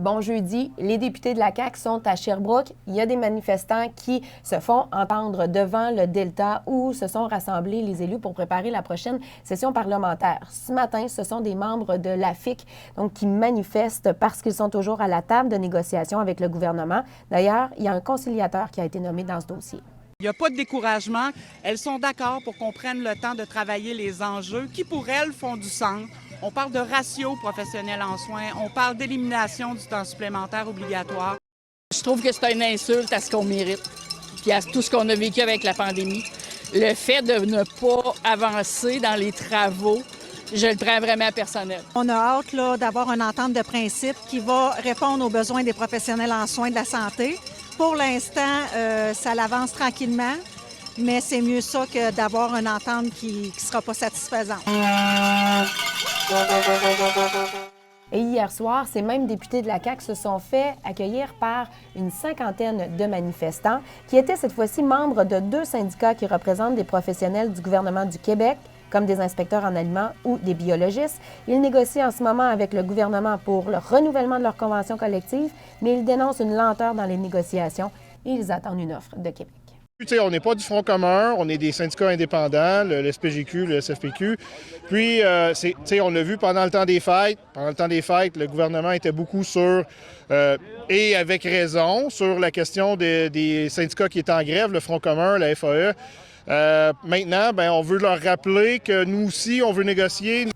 Bon jeudi, les députés de la CAQ sont à Sherbrooke. Il y a des manifestants qui se font entendre devant le Delta où se sont rassemblés les élus pour préparer la prochaine session parlementaire. Ce matin, ce sont des membres de l'AFIC donc, qui manifestent parce qu'ils sont toujours à la table de négociation avec le gouvernement. D'ailleurs, il y a un conciliateur qui a été nommé dans ce dossier. Il n'y a pas de découragement. Elles sont d'accord pour qu'on prenne le temps de travailler les enjeux qui, pour elles, font du sens. On parle de ratio professionnel en soins, on parle d'élimination du temps supplémentaire obligatoire. Je trouve que c'est une insulte à ce qu'on mérite, puis à tout ce qu'on a vécu avec la pandémie. Le fait de ne pas avancer dans les travaux, je le prends vraiment personnel. On a hâte d'avoir une entente de principe qui va répondre aux besoins des professionnels en soins de la santé. Pour l'instant, ça l'avance tranquillement, mais c'est mieux ça que d'avoir une entente qui ne sera pas satisfaisante. Et hier soir, ces mêmes députés de la CAQ se sont fait accueillir par une cinquantaine de manifestants qui étaient cette fois-ci membres de 2 syndicats qui représentent des professionnels du gouvernement du Québec, comme des inspecteurs en aliments ou des biologistes. Ils négocient en ce moment avec le gouvernement pour le renouvellement de leur convention collective, mais ils dénoncent une lenteur dans les négociations et ils attendent une offre de Québec. On n'est pas du Front commun, on est des syndicats indépendants, le SPGQ, le SFPQ. Puis, on l'a vu pendant le temps des fêtes. Pendant le temps des fêtes, le gouvernement était beaucoup sur, et avec raison, sur la question des syndicats qui étaient en grève, le Front commun, la FAE. Maintenant, on veut leur rappeler que nous aussi, on veut négocier.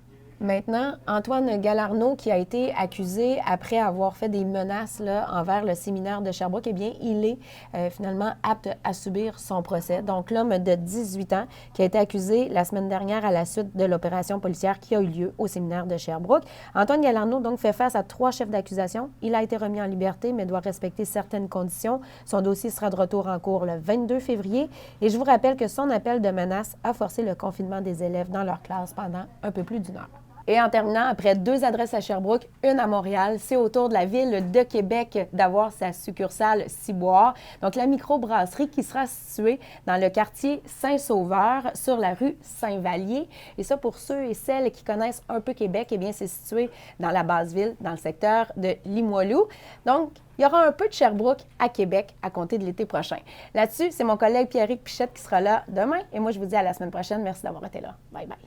Maintenant, Antoine Galarneau, qui a été accusé après avoir fait des menaces envers le séminaire de Sherbrooke, eh bien, il est finalement apte à subir son procès. Donc, l'homme de 18 ans qui a été accusé la semaine dernière à la suite de l'opération policière qui a eu lieu au séminaire de Sherbrooke. Antoine Galarneau, donc, fait face à 3 chefs d'accusation. Il a été remis en liberté, mais doit respecter certaines conditions. Son dossier sera de retour en cours le 22 février. Et je vous rappelle que son appel de menace a forcé le confinement des élèves dans leur classe pendant un peu plus d'1 heure. Et en terminant, après 2 adresses à Sherbrooke, une à Montréal, c'est au tour de la Ville de Québec d'avoir sa succursale Ciboire. Donc, la microbrasserie qui sera située dans le quartier Saint-Sauveur, sur la rue Saint-Vallier. Et ça, pour ceux et celles qui connaissent un peu Québec, eh bien, c'est situé dans la Basse-Ville, dans le secteur de Limoilou. Donc, il y aura un peu de Sherbrooke à Québec à compter de l'été prochain. Là-dessus, c'est mon collègue Pierrick Pichette qui sera là demain. Et moi, je vous dis à la semaine prochaine. Merci d'avoir été là. Bye bye.